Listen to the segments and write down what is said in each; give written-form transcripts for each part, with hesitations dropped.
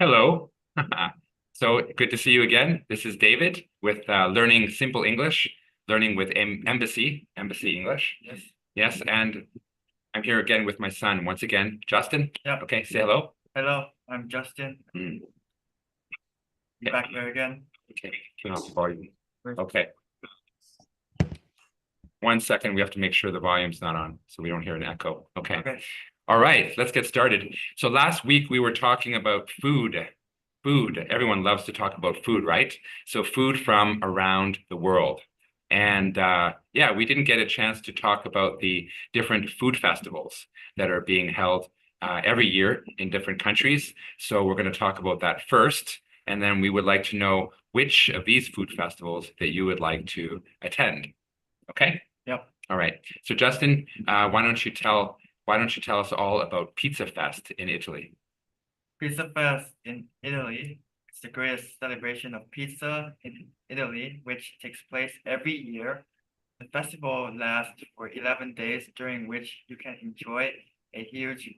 Hello. So good to see you again. This is David with Learning Simple English, learning with Embassy English. Yes. Yes, and I'm here again with my son once again, Justin. Yeah. Okay, say hello. Hello, I'm Justin. Mm, I'm back here again. okay, turn off the volume. Where's- Okay, 1 second. We have to make sure the volume's not on so we don't hear an echo. Okay. Okay. All right, let's get started. So last week we were talking about food. Food. Everyone loves to talk about food, right? So food from around the world. And yeah, we didn't get a chance to talk about the different food festivals that are being held every year in different countries. So we're going to talk about that first. And then we would like to know which of these food festivals that you would like to attend. Okay? Yep. All right. So Justin, why don't you tell us all about Pizza Fest in Italy? Pizza Fest in Italy. It's the greatest celebration of pizza in Italy, which takes place every year. The festival lasts for 11 days, during which you can enjoy a huge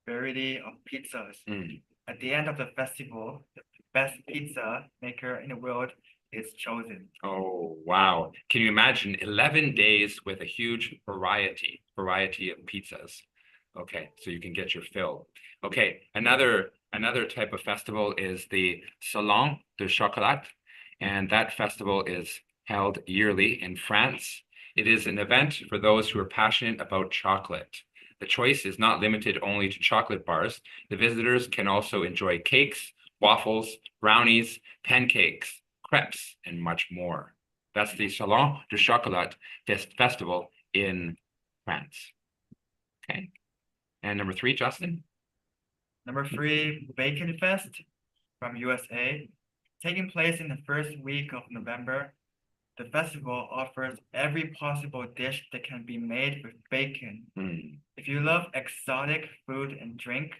variety of pizzas. Mm. At the end of the festival, the best pizza maker in the world is chosen. Oh, wow. Can you imagine 11 days with a huge variety of pizzas? Okay, so you can get your fill. Okay, another type of festival is the Salon de Chocolat, and that festival is held yearly in France. It is an event for those who are passionate about chocolate. The choice is not limited only to chocolate bars. The visitors can also enjoy cakes, waffles, brownies, pancakes, crepes, and much more. That's the Salon de Chocolat Festival in France. Okay. And number 3, Justin? Number 3, Bacon Fest from USA. Taking place in the first week of November, the festival offers every possible dish that can be made with bacon. Mm. If you love exotic food and drink,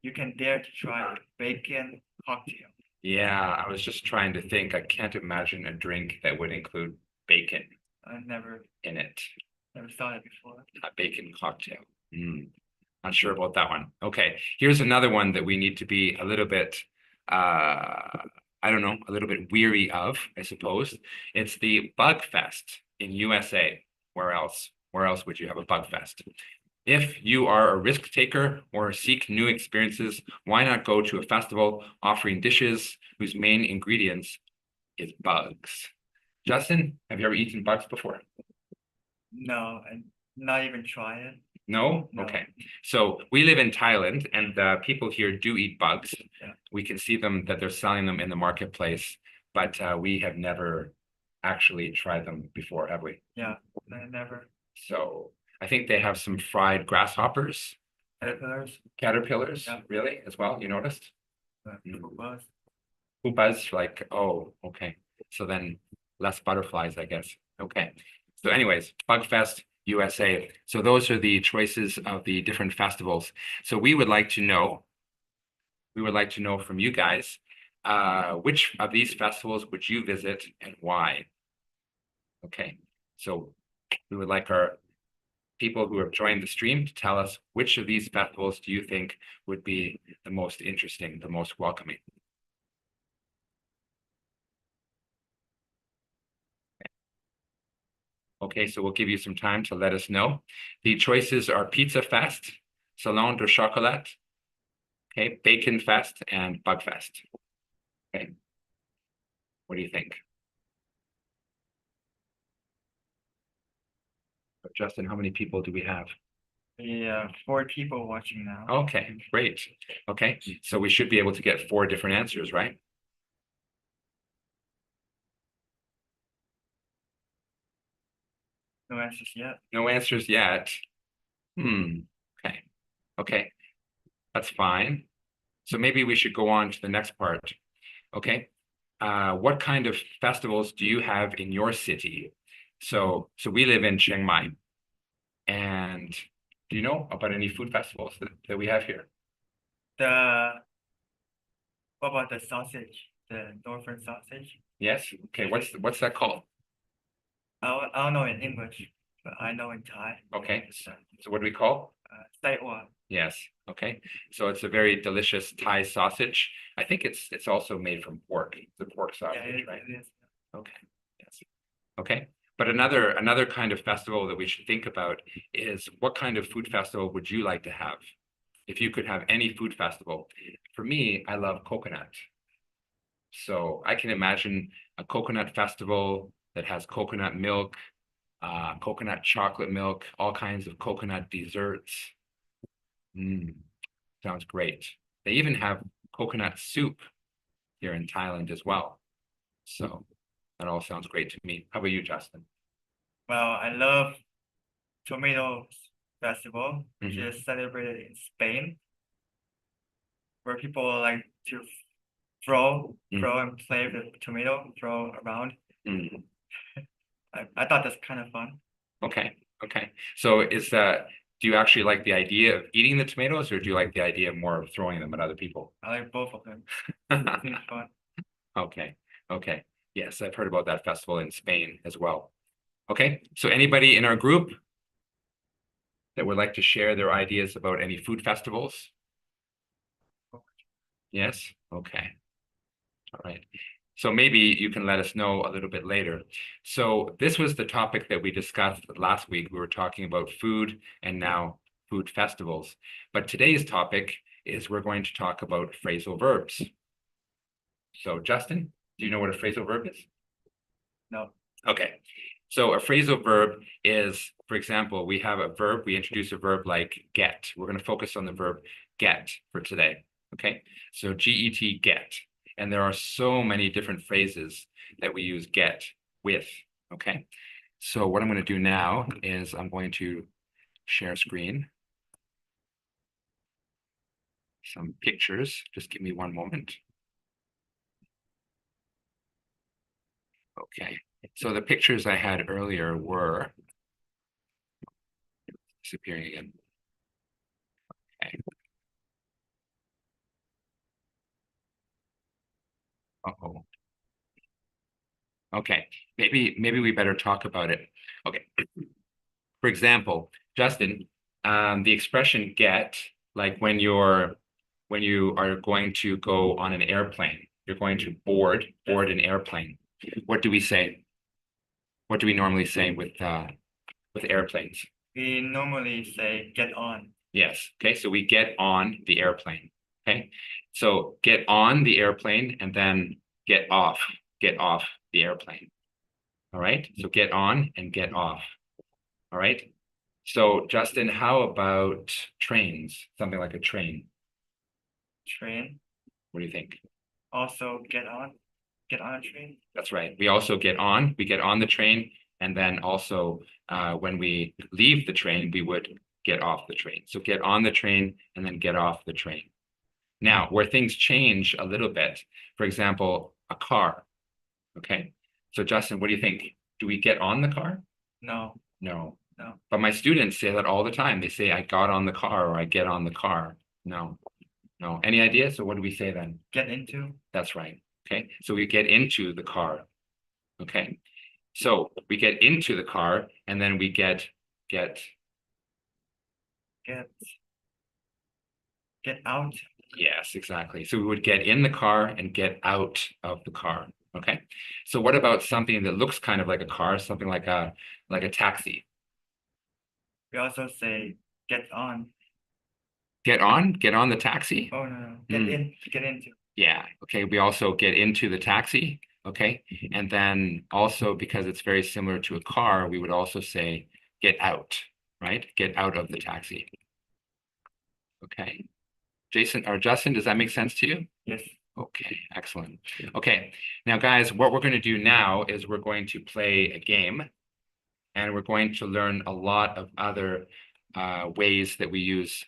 you can dare to try a bacon cocktail. Yeah, I was just trying to think. I can't imagine a drink that would include bacon I've never in it. thought it before. A bacon cocktail. Not sure about that one. Okay, here's another one that we need to be a little bit, I don't know, a little bit weary of, I suppose. It's the Bug Fest in USA. Where else? Where else would you have a Bug Fest? If you are a risk taker or seek new experiences, why not go to a festival offering dishes whose main ingredients is bugs? Justin, have you ever eaten bugs before? No, and not even try it. No? No. Okay. So we live in Thailand and people here do eat bugs. Yeah. We can see them that they're selling them in the marketplace, but we have never actually tried them before, have we? Yeah, I never. So I think they have some fried grasshoppers, Caterpillars, caterpillars, really, as well. You noticed? pupas. Pupas, like, oh, okay. So then less butterflies, I guess. Okay. So anyways, Bugfest USA. So those are the choices of the different festivals. So we would like to know from you guys, which of these festivals would you visit and why? Okay. So we would like our people who have joined the stream to tell us which of these festivals do you think would be the most interesting, the most welcoming? Okay, so we'll give you some time to let us know. The choices are Pizza Fest, Salon de Chocolat, okay, Bacon Fest, and Bug Fest. Okay. What do you think? Justin, how many people do we have? Yeah, 4 people watching now. Okay, great. Okay, so we should be able to get 4 different answers, right? No answers yet. No answers yet. Okay. Okay, that's fine. So maybe we should go on to the next part. Okay. What kind of festivals do you have in your city? So we live in Chiang Mai. And do you know about any food festivals that we have here? What about the sausage? The Northern sausage? Yes. Okay. What's that called? I don't know in English, but I know in Thai. Okay. So what do we call? Saiwa. Yes, okay. So it's a very delicious Thai sausage. I think it's also made from pork, the pork Yeah, sausage, right? it is. Okay, yes. Okay, but another kind of festival that we should think about is what kind of food festival would you like to have? If you could have any food festival. For me, I love coconut. So I can imagine a coconut festival that has coconut milk, coconut chocolate milk, all kinds of coconut desserts. Mm, sounds great. They even have coconut soup here in Thailand as well. So that all sounds great to me. How about you, Justin? Well, I love Tomatoes Festival, which Mhm. is celebrated in Spain, where people like to throw and play with tomato, throw around. Mm. I thought that's kind of fun. Okay, okay. So do you actually like the idea of eating the tomatoes or do you like the idea more of throwing them at other people? I like both of them. Seems fun. Okay, okay. Yes, I've heard about that festival in Spain as well. Okay, so anybody in our group that would like to share their ideas about any food festivals? Yes, okay, all right. So maybe you can let us know a little bit later. So this was the topic that we discussed last week. We were talking about food and now food festivals. But today's topic is we're going to talk about phrasal verbs. So Justin, do you know what a phrasal verb is? No, Okay. So a phrasal verb is, for example, we have a verb, we introduce a verb like get. We're going to focus on the verb get for today. Okay. So get, get. And there are so many different phrases that we use get with. Okay. So what I'm going to do now is I'm going to share screen. Some pictures. Just give me one moment. Okay. So the pictures I had earlier were disappearing again. Okay. Uh-oh. Okay, maybe we better talk about it. Okay. For example, Justin, the expression get, like when you are going to go on an airplane, you're going to board an airplane. What do we say? What do we normally say with airplanes? we normally say get on. Yes. Okay, so we get on the airplane. Okay. So get on the airplane and then get off the airplane. All right. So get on and get off. All right. So Justin, how about trains? Something like a train. Train. What do you think? Also get on a train. That's right. We also we get on the train, and then also when we leave the train, we would get off the train. So get on the train and then get off the train. Now, where things change a little bit, for example, a car. Okay. So Justin, what do you think? Do we get on the car? No, No. no. But my students say that all the time. They say, I got on the car or I get on the car. No, no. Any idea? So what do we say then? Get into. That's right. Okay. So we get into the car. Okay. So we get into the car and then we get Get out. yes, exactly. So we would get in the car and get out of the car. Okay. So what about something that looks kind of like a car, something like a taxi? We also say get on. Get on the taxi. Oh no, Hmm. get into. Yeah. Okay. We also get into the taxi. Okay. And then also because it's very similar to a car, we would also say get out, right? Get out of the taxi. Okay. Jason or Justin, does that make sense to you? Yes. Okay, excellent. Okay, now guys, what we're going to do now is we're going to play a game and we're going to learn a lot of other ways that we use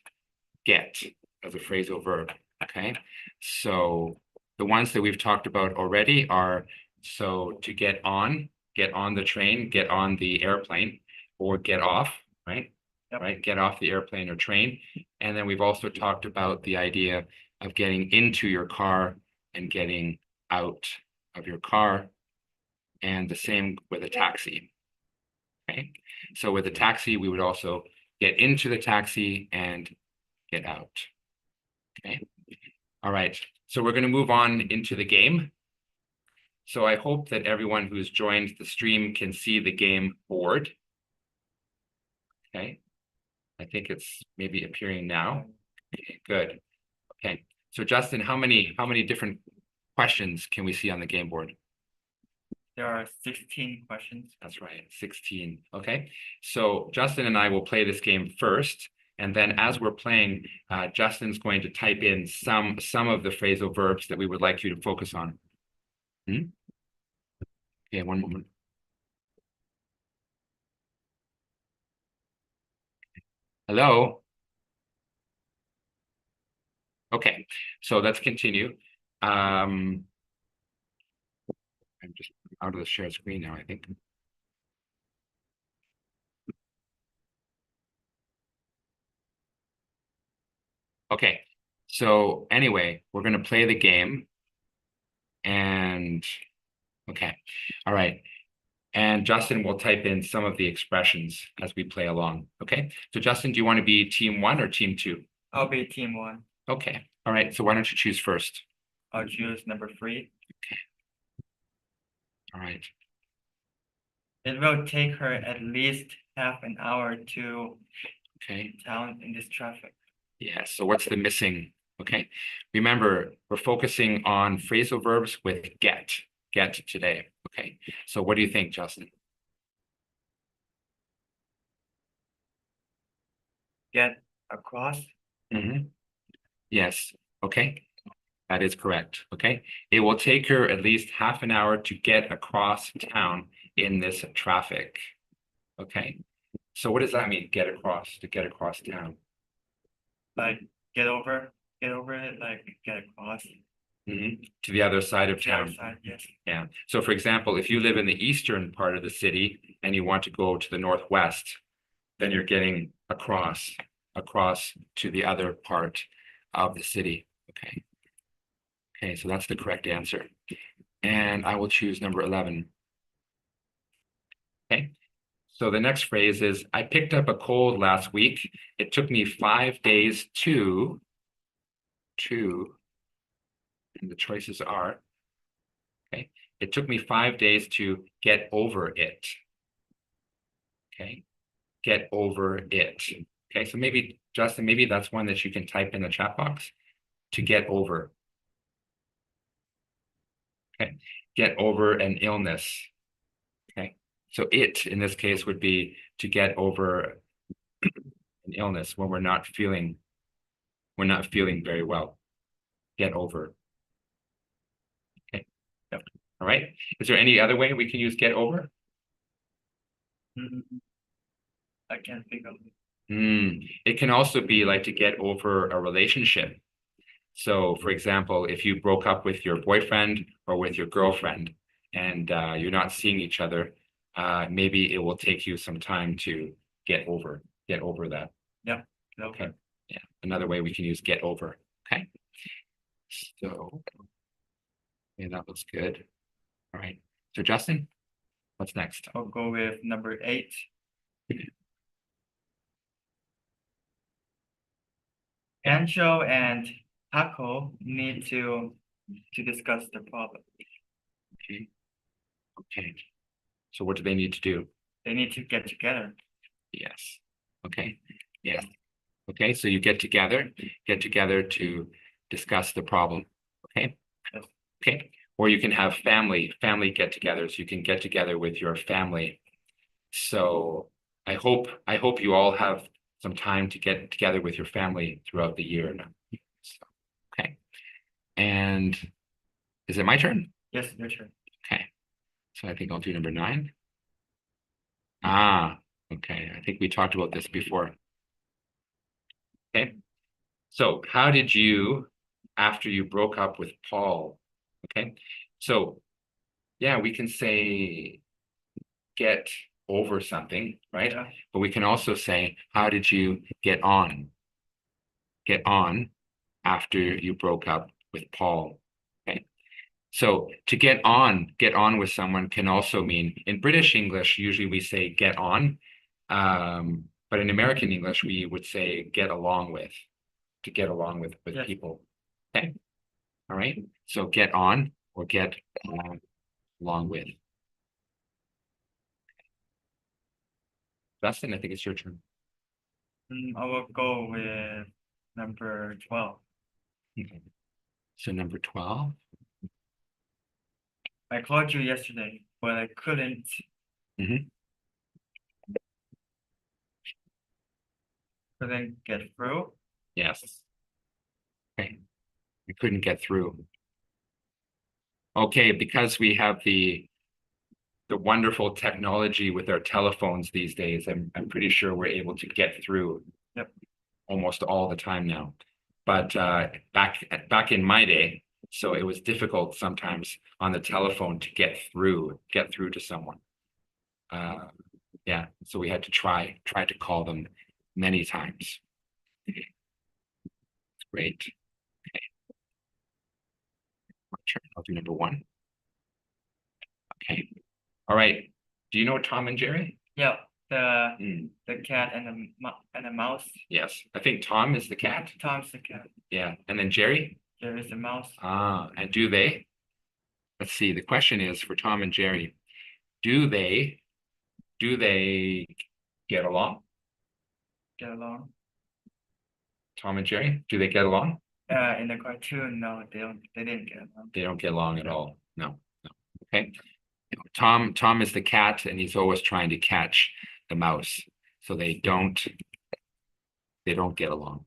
get as a phrasal verb. Okay, so the ones that we've talked about already are so to get on the train, get on the airplane, or get off, right? Yep. Right, get off the airplane or train. And then we've also talked about the idea of getting into your car and getting out of your car, and the same with a taxi. Okay, so with a taxi, we would also get into the taxi, and get out. Okay. All right. So we're going to move on into the game. So I hope that everyone who's joined the stream can see the game board. Okay. I think it's maybe appearing now. Okay, good. Okay. So Justin, how many different questions can we see on the game board? There are 16 questions. That's right, 16. Okay. So Justin and I will play this game first. And then as we're playing, Justin's going to type in some of the phrasal verbs that we would like you to focus on. Okay, one moment. Hello? Okay, so let's continue. I'm just out of the share screen now, I think. Okay, so anyway, we're going to play the game. And okay, all right. And Justin will type in some of the expressions as we play along. Okay, so Justin, do you want to be team 1 or team 2? I'll be team 1. Okay, all right. So why don't you choose first? I'll choose number 3. Okay. All right. It will take her at least half an hour to Okay. town in this traffic. Yeah, so what's the missing? Okay, remember, we're focusing on phrasal verbs with get today. Okay, so what do you think, Justin? Get across. Yes, okay, that is correct. Okay, it will take her at least half an hour to get across town in this traffic. Okay, so what does that mean, get across, to get across town? Like get over it, like get across. To the other side of The other town. side, yes. Yeah. So for example, if you live in the eastern part of the city and you want to go to the northwest, then you're getting across to the other part of the city. Okay. Okay, so that's the correct answer. And I will choose number 11. Okay. So the next phrase is, I picked up a cold last week. It took me 5 days to, and the choices are, okay, it took me 5 days to get over it. Okay, get over it. Okay, so maybe, Justin, maybe that's one that you can type in the chat box, to get over. Okay, get over an illness. Okay, so it, in this case, would be to get over an illness when we're not feeling very well. Get over. Okay, yep. All right. Is there any other way we can use get over? I can't think of it. It can also be like to get over a relationship. So for example, if you broke up with your boyfriend or with your girlfriend and you're not seeing each other, maybe it will take you some time to get over that. Yeah. Okay. Yeah. Another way we can use get over. Okay. So, yeah, that looks good. All right. So Justin, what's next? I'll go with number 8. Ancho and Paco need to discuss the problem. Okay. Okay. So what do they need to do? They need to get together. Yes. Okay. Yes. Okay. So you get together to discuss the problem. Okay. Yes. Okay. Or you can have family get-togethers. You can get together with your family. So I hope you all have some time to get together with your family throughout the year now. So, okay. And is it my turn? Yes, your turn. Okay. So I think I'll do number 9. Okay. I think we talked about this before. Okay. So how did you, after you broke up with Paul? Okay. So yeah, we can say get over something, right? Yeah. But we can also say, how did you get on? Get on after you broke up with Paul. Okay. So to get on with someone can also mean, in British English, usually we say get on. But in American English, we would say get along with, to get along with Yes. people. Okay. All right. So get on or get along with. Dustin, I think it's your turn. I will go with number 12. Okay. So number 12. I called you yesterday, but I couldn't. Mhm. Couldn't get through. Yes. Okay. We couldn't get through. Okay, because we have the wonderful technology with our telephones these days, I'm pretty sure we're able to get through. Yep. Almost all the time now. But back in my day, so it was difficult sometimes on the telephone to get through to someone. Yeah, so we had to try to call them many times. Great. Okay. I'll do number 1. Okay. All right. Do you know Tom and Jerry? Yeah, the Mm, the cat and the mouse. yes. I think Tom is the cat. Tom's the cat. Yeah. And then Jerry? There is the mouse. And do they? Let's see. The question is for Tom and Jerry, do they get along? Get along. Tom and Jerry, do they get along? In the cartoon, no, they don't. They didn't get along. They don't get along at all. No. Okay. Tom is the cat, and he's always trying to catch the mouse. So they don't get along.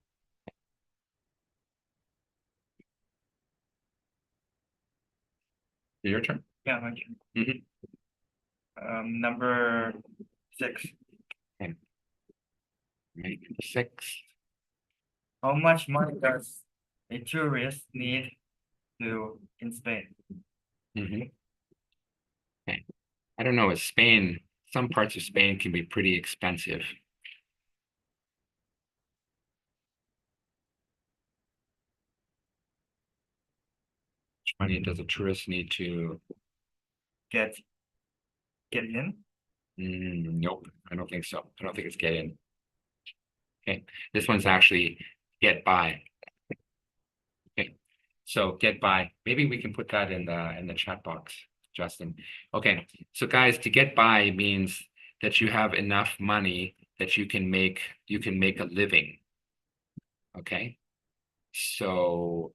Your turn. Yeah, my turn. Mhm. Number 6. Right. 6. How much money does a tourist need to in Spain? Okay. I don't know. Spain, some parts of Spain can be pretty expensive. How much money does a tourist need to? Get in? Nope, I don't think so. I don't think it's get in. Okay, this one's actually get by. Okay, so get by. Maybe we can put that in the chat box, Justin. Okay, so guys, to get by means that you have enough money that you can make a living. Okay, so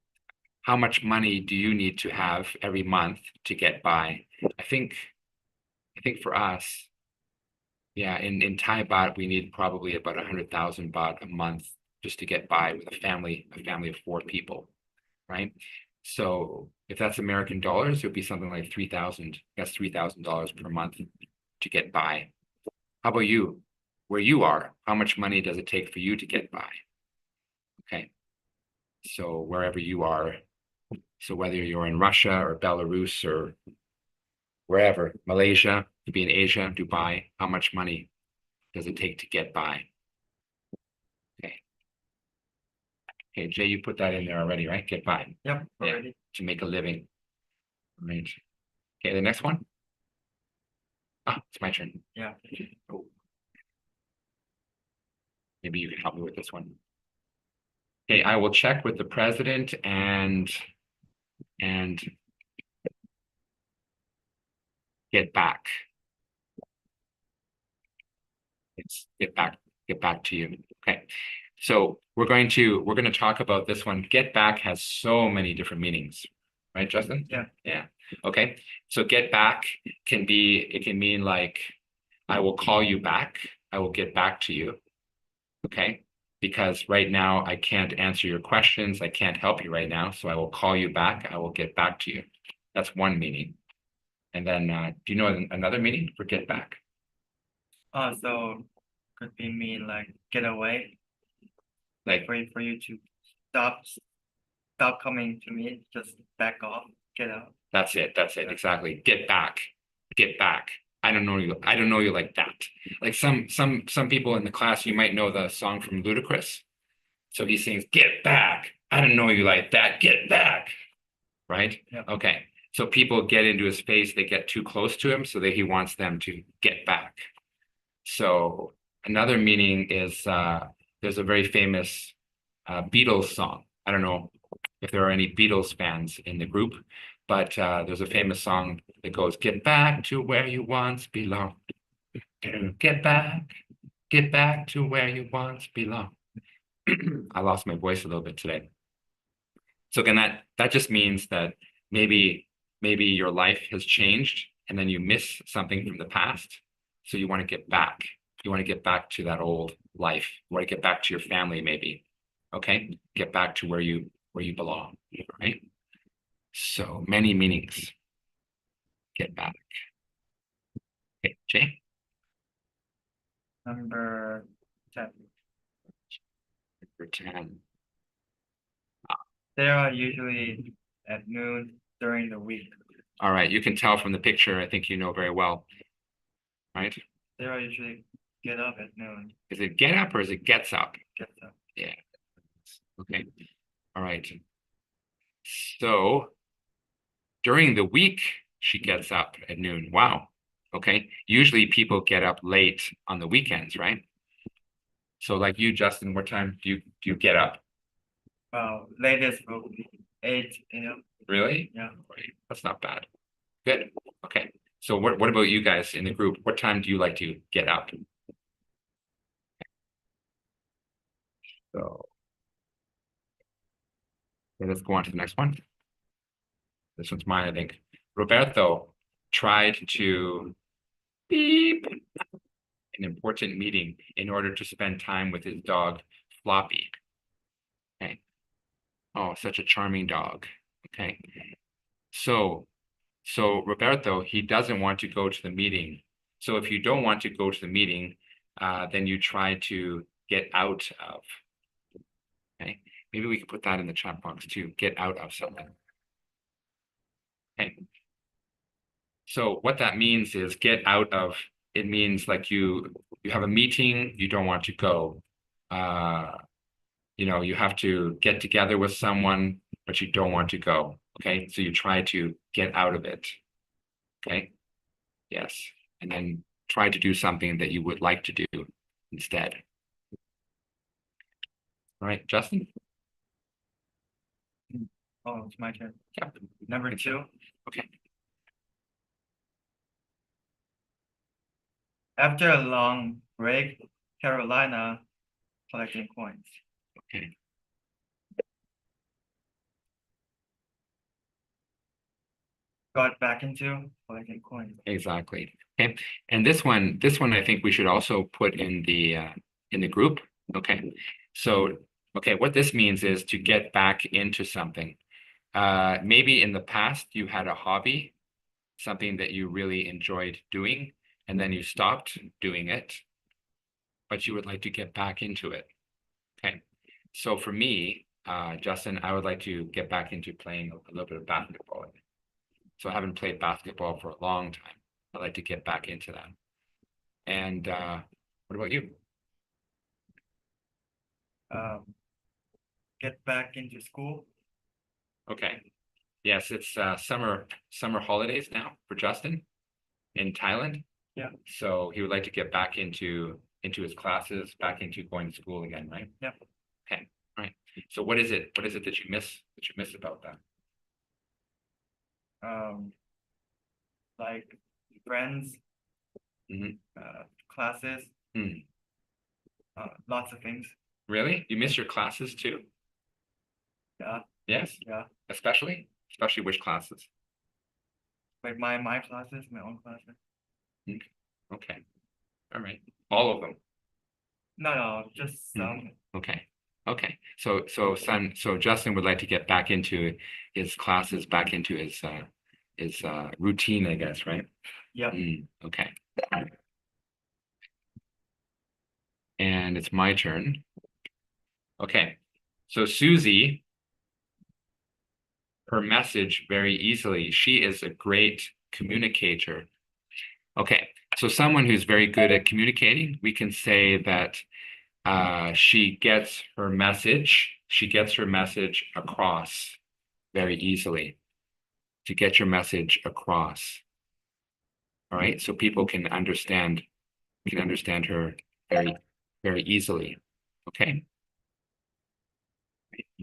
how much money do you need to have every month to get by? I think for us, yeah, in Thai baht, we need probably about 100,000 baht a month just to get by with a family of 4 people, right? So if that's American dollars, it would be something like 3,000. That's $3,000 per month to get by. How about you? Where you are, how much money does it take for you to get by? Okay. So wherever you are, so whether you're in Russia or Belarus or wherever, Malaysia, to be in Asia, Dubai, how much money does it take to get by? Okay. Okay, Jay, you put that in there already, right? Get by. Yep, Yeah, already. to make a living. Right. Okay, the next one. It's my turn. Yeah. Oh. Maybe you can help me with this one. Okay, I will check with the president and get back. It's get back to you. Okay. So we're going to talk about this one. Get back has so many different meanings, right, Justin? Yeah. Yeah. Okay. So get back can mean like, I will call you back. I will get back to you. Okay. Because right now I can't answer your questions. I can't help you right now. So I will call you back. I will get back to you. That's one meaning. And then, do you know another meaning for get back? So could be mean like get away. Like, for you to stop coming to me, just back off, get out. that's it. Exactly. Get back. I don't know you like that. Like some people in the class, you might know the song from Ludacris. So he sings, get back. I don't know you like that. Get back. Right? Yeah. Okay. So people get into his face, they get too close to him, so that he wants them to get back. So Another meaning is there's a very famous Beatles song. I don't know if there are any Beatles fans in the group, but there's a famous song that goes, "Get back to where you once belonged. Get back to where you once belonged." I lost my voice a little bit today. So again, that just means that maybe your life has changed and then you miss something from the past. So you want to get back. You want to get back to that old life. You want to get back to your family, maybe. Okay, get back to where you belong, right? So many meanings. Get back. Okay, Jay. Number 10. Number 10. They are usually at noon during the week. All right, you can tell from the picture, I think you know very well, right? They are usually get up at noon. Is it get up or is it gets up? Gets up. Yeah. Okay. All right. So during the week, she gets up at noon. Wow. Okay. Usually people get up late on the weekends, right? So like you, Justin, what time do you get up? Latest will be 8 a.m. Really? Yeah. Right. That's not bad. Good. Okay. So what about you guys in the group? What time do you like to get up? So okay, let's go on to the next one. This one's mine, I think. Roberto tried to beep an important meeting in order to spend time with his dog, Floppy. Okay. Oh, such a charming dog. Okay. So Roberto, he doesn't want to go to the meeting. So if you don't want to go to the meeting, then you try to get out of. Okay. Maybe we can put that in the chat box too. Get out of something. Okay. So what that means is get out of, it means like you have a meeting, you don't want to go. You know, you have to get together with someone, but you don't want to go. Okay. So you try to get out of it. Okay. Yes. And then try to do something that you would like to do instead. All right, Justin? Oh, it's my turn. Yeah. Number 2. Okay. After a long break, Carolina collecting coins. Okay. Got back into collecting coins. Exactly. Okay. And this one I think we should also put in the group. Okay. So, okay, what this means is to get back into something. Maybe in the past you had a hobby, something that you really enjoyed doing, and then you stopped doing it, but you would like to get back into it. Okay. So for me, Justin, I would like to get back into playing a little bit of basketball. So I haven't played basketball for a long time. I'd like to get back into that. And what about you? Get back into school. Okay. Yes, it's summer holidays now for Justin in Thailand. Yeah. So he would like to get back into his classes, back into going to school again, right? Yeah. Okay. All right. So what is it that you miss about that? Like friends, classes, lots of things. Really? You miss your classes too? Yeah. Yes? Yeah. Especially which classes? Like my classes, my own classes. Okay. All right. All of them. No, just some. Okay. Okay. So Justin would like to get back into his classes, back into his routine, I guess, right? Yeah. Okay. And it's my turn. Okay. So Susie, her message very easily. She is a great communicator. Okay. So someone who's very good at communicating, we can say that she gets her message across very easily. To get your message across. All right. So people can understand her very, very easily. Okay.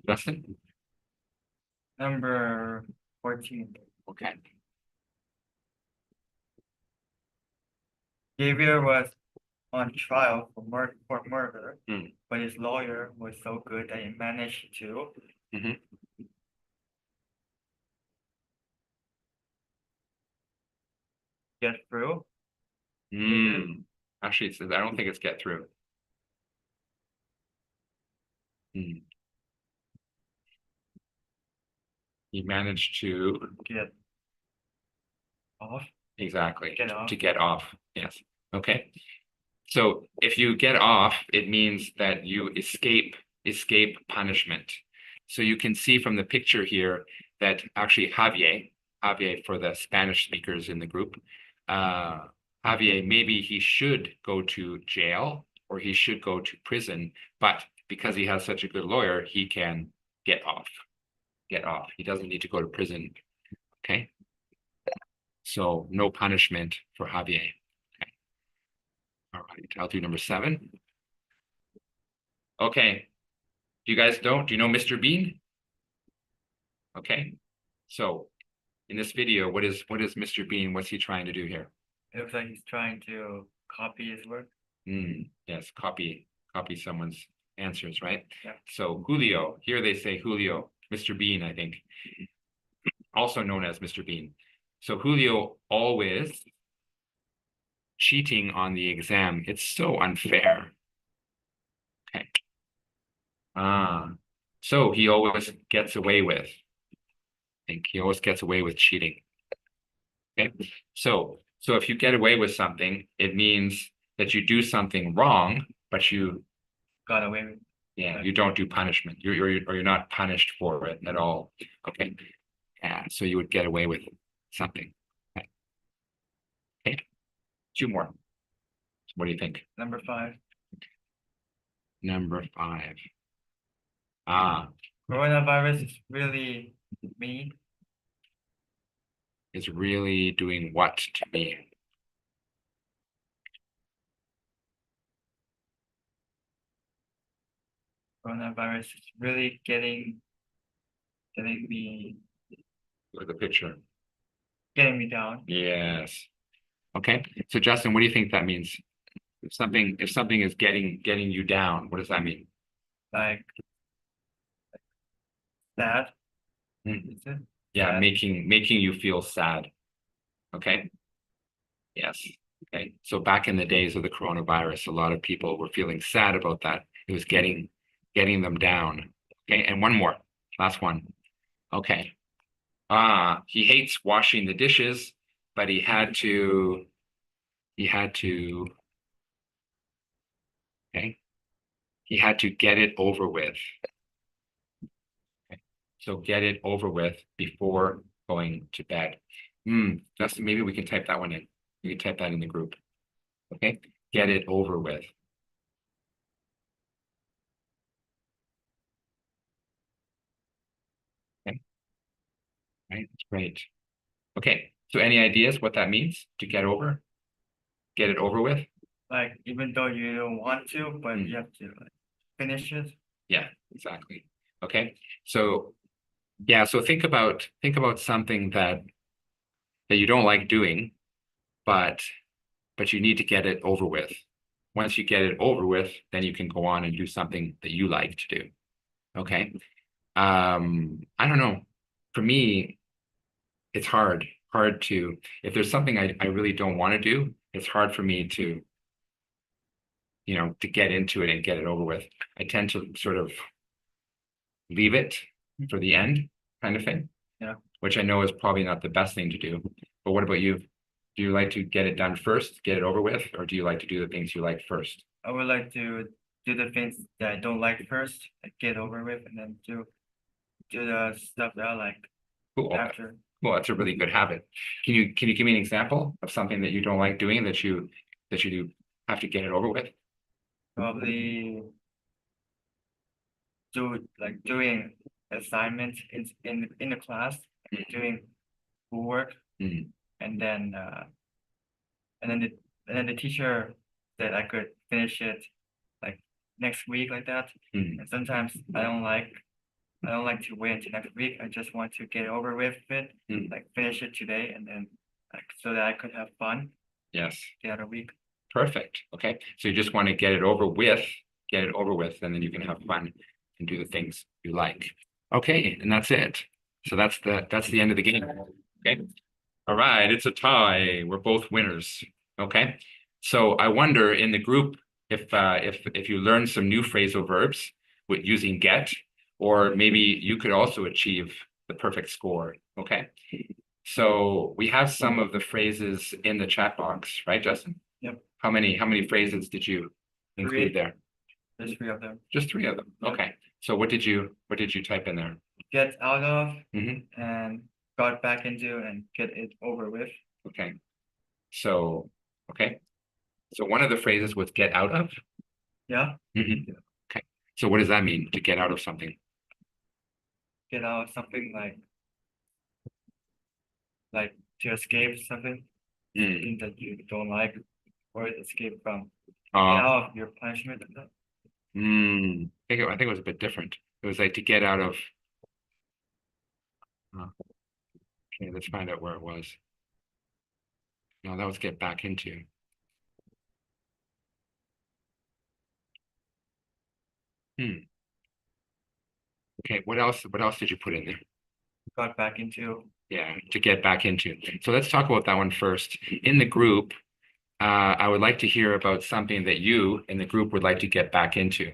Justin? Number 14. Okay. Gabriel was on trial for murder, Mm. but his lawyer was so good that he managed to Mhm. get through. Actually, it says, I don't think it's get through. Mm. He managed to, Get off. exactly, Get off. to get off. Yes. Okay. So if you get off, it means that you escape punishment. So you can see from the picture here that actually Javier for the Spanish speakers in the group, Javier, maybe he should go to jail or he should go to prison, but because he has such a good lawyer, he can get off. Get off. He doesn't need to go to prison. Okay. So no punishment for Javier. Okay. All right. I'll do number 7. Okay. Do you guys don't? Do you know Mr. Bean? Okay. So in this video, what is Mr. Bean? What's he trying to do here? It looks like he's trying to copy his work. Yes, copy someone's answers, right? Yeah. So Julio, here they say Julio, Mr. Bean, I think, also known as Mr. Bean. So Julio always cheating on the exam. It's so unfair. Okay. So he always gets away with. I think he always gets away with cheating. Okay. So if you get away with something, it means that you do something wrong, but you Got away with. you don't do punishment. You're not punished for it at all. Okay. Yeah. So you would get away with something. Okay. Okay. 2 more. What do you think? Number 5. Number 5. Coronavirus is really mean. Is really doing what to me? Coronavirus is really getting me Look at the picture. down. Yes. Okay. So Justin, what do you think that means? If something is getting you down, what does that mean? Like that. Mm. Is it? Yeah, Sad. making you feel sad. Okay. Yes. Okay. So back in the days of the coronavirus, a lot of people were feeling sad about that. It was getting them down. Okay. And one more, last one. Okay. He hates washing the dishes, but he had to, okay. He had to get it over with. Okay. So get it over with before going to bed. That's maybe we can type that one in. You can type that in the group. Okay. Get it over with. Okay. Right. That's great. Okay. So any ideas what that means to get over? Get it over with? Like even though you don't want to, but Mm. you have to like finish it. Yeah, exactly. Okay. So yeah, so think about something that you don't like doing, but you need to get it over with. Once you get it over with, then you can go on and do something that you like to do. Okay. I don't know. For me, it's hard to, if there's something I really don't want to do, it's hard for me to, to get into it and get it over with. I tend to sort of leave it for the end kind of thing. Yeah. Which I know is probably not the best thing to do. But what about you? Do you like to get it done first, get it over with, or do you like to do the things you like first? I would like to do the things that I don't like first, like get over with, and then do the stuff that I like Cool. after. Well, that's a really good habit. Can you give me an example of something that you don't like doing that you do have to get it over with? Probably doing assignments in the class, doing schoolwork, Mhm. and then the teacher said I could finish it like next week like that. Mm. And sometimes I don't like to wait until next week. I just want to get it over with it, Mm. like finish it today and then like so that I could have fun Yes. the other week. Perfect. Okay. So you just want to get it over with, and then you can have fun and do the things you like. Okay, and that's it. So that's the end of the game. Okay. All right, it's a tie. We're both winners. Okay. So I wonder in the group if you learn some new phrasal verbs with using get, or maybe you could also achieve the perfect score. Okay. So we have some of the phrases in the chat box, right, Justin? Yep. How many phrases did you include there? There's 3 of them. Just 3 of them. Yep. Okay. So what did you type in there? Get out of Mhm. and got back into and get it over with. Okay. So, okay. So one of the phrases was get out of. Yeah, Mhm. Okay. So what does that mean to get out of something? get out of something like to escape something Mm. that you don't like or escape from. Get Uh, out of your punishment. I think it was a bit different. It was like to get out of. Okay, let's find out where it was. No, that was get back into. Hmm. Okay, what else? What else did you put in there? Got back into. Yeah, to get back into. So let's talk about that one first. In the group, I would like to hear about something that you in the group would like to get back into.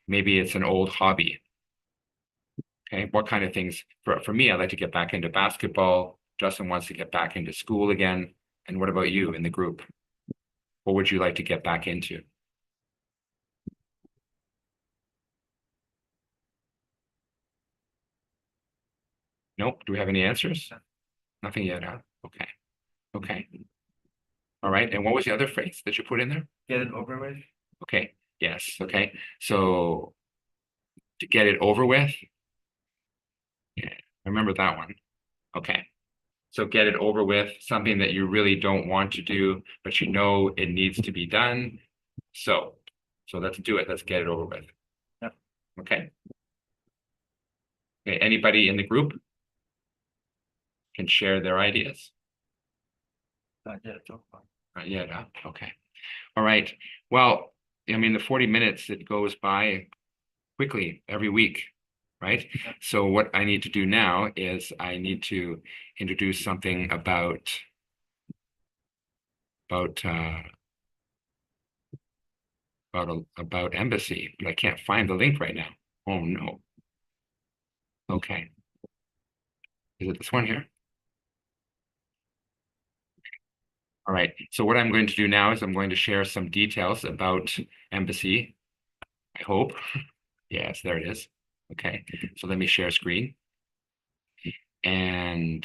Maybe it's an old hobby. Okay, what kind of things? For me, I'd like to get back into basketball. Justin wants to get back into school again. And what about you in the group? What would you like to get back into? Nope. Do we have any answers? Nothing yet, huh? Okay. Okay. All right. And what was the other phrase that you put in there? Get it over with. Okay. Yes. Okay. So to get it over with. Yeah, I remember that one. Okay. So get it over with, something that you really don't want to do, but you know it needs to be done. So let's do it. Let's get it over with. Yep. Okay. Okay. Anybody in the group can share their ideas? Not yet so far. Not yet, huh? Okay. All right. Well, I mean, the 40 minutes, it goes by quickly every week, right? So what I need to do now is I need to introduce something about embassy, but I can't find the link right now. Oh no. Okay. Is it this one here? All right. So what I'm going to do now is I'm going to share some details about embassy. I hope. Yes, there it is. Okay. So let me share screen. And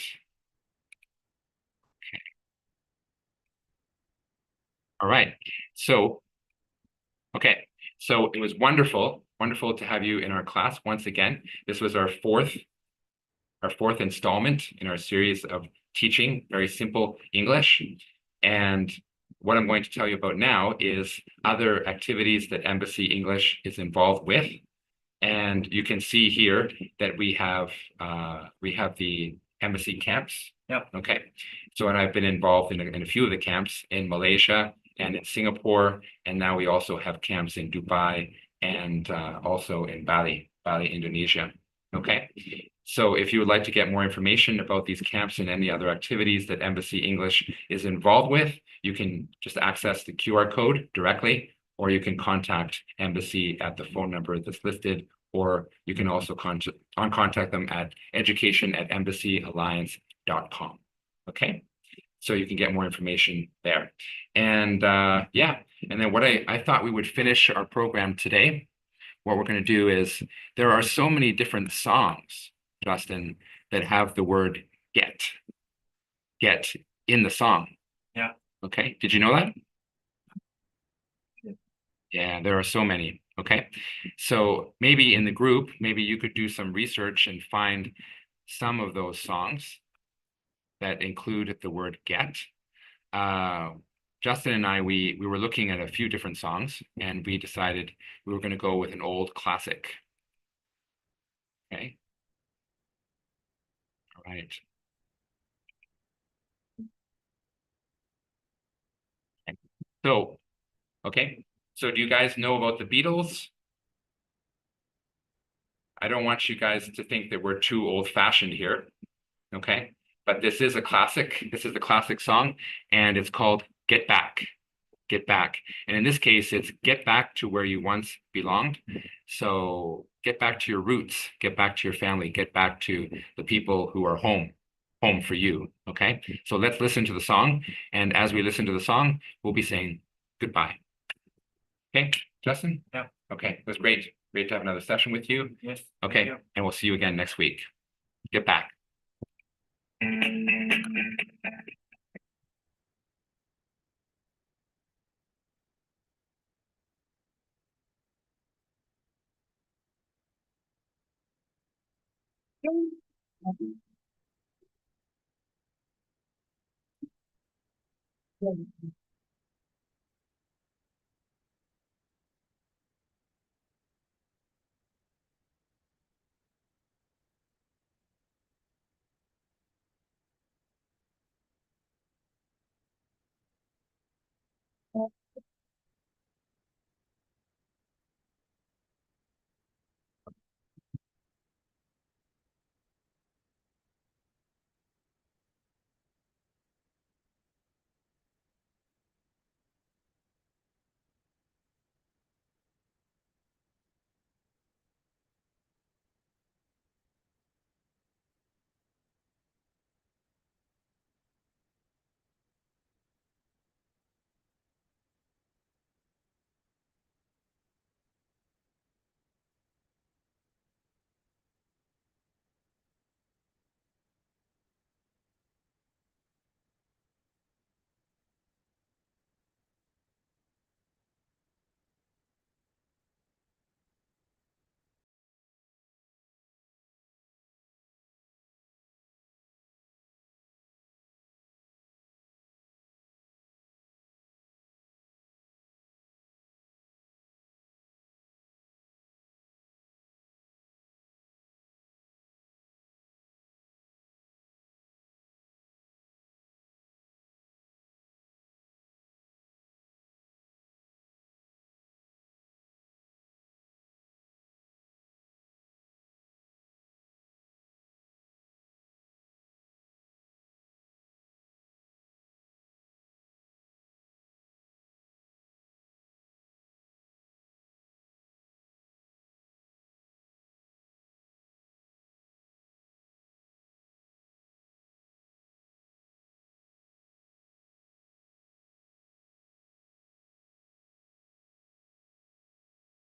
okay. All right. So okay. So it was wonderful to have you in our class once again. This was our fourth installment in our series of teaching very simple English. And what I'm going to tell you about now is other activities that Embassy English is involved with. And you can see here that we have the embassy camps. Yep. Okay. So, and I've been involved in a few of the camps in Malaysia and in Singapore, and now we also have camps in Dubai and also in Bali, Indonesia. Okay. So if you would like to get more information about these camps and any other activities that Embassy English is involved with, you can just access the QR code directly, or you can contact Embassy at the phone number that's listed, or you can also contact them at education@embassyalliance.com. Okay, so you can get more information there. And yeah, and then what I thought we would finish our program today. What we're going to do is there are so many different songs, Justin, that have the word get in the song. Yeah. Okay. Did you know that? Yeah. Yeah, there are so many. Okay. So maybe in the group, maybe you could do some research and find some of those songs that include the word get. Justin and I, we were looking at a few different songs and we decided we were going to go with an old classic. Okay. All right. So, okay. So do you guys know about the Beatles? I don't want you guys to think that we're too old-fashioned here. Okay. But this is a classic. This is a classic song and it's called Get Back. Get back. And in this case, it's get back to where you once belonged. So get back to your roots, get back to your family, get back to the people who are home for you. Okay. So let's listen to the song. And as we listen to the song, we'll be saying goodbye. Okay, Justin? Yeah. Okay, it was great. Great to have another session with you. Yes. Thank Okay, you. and we'll see you again next week. Get back.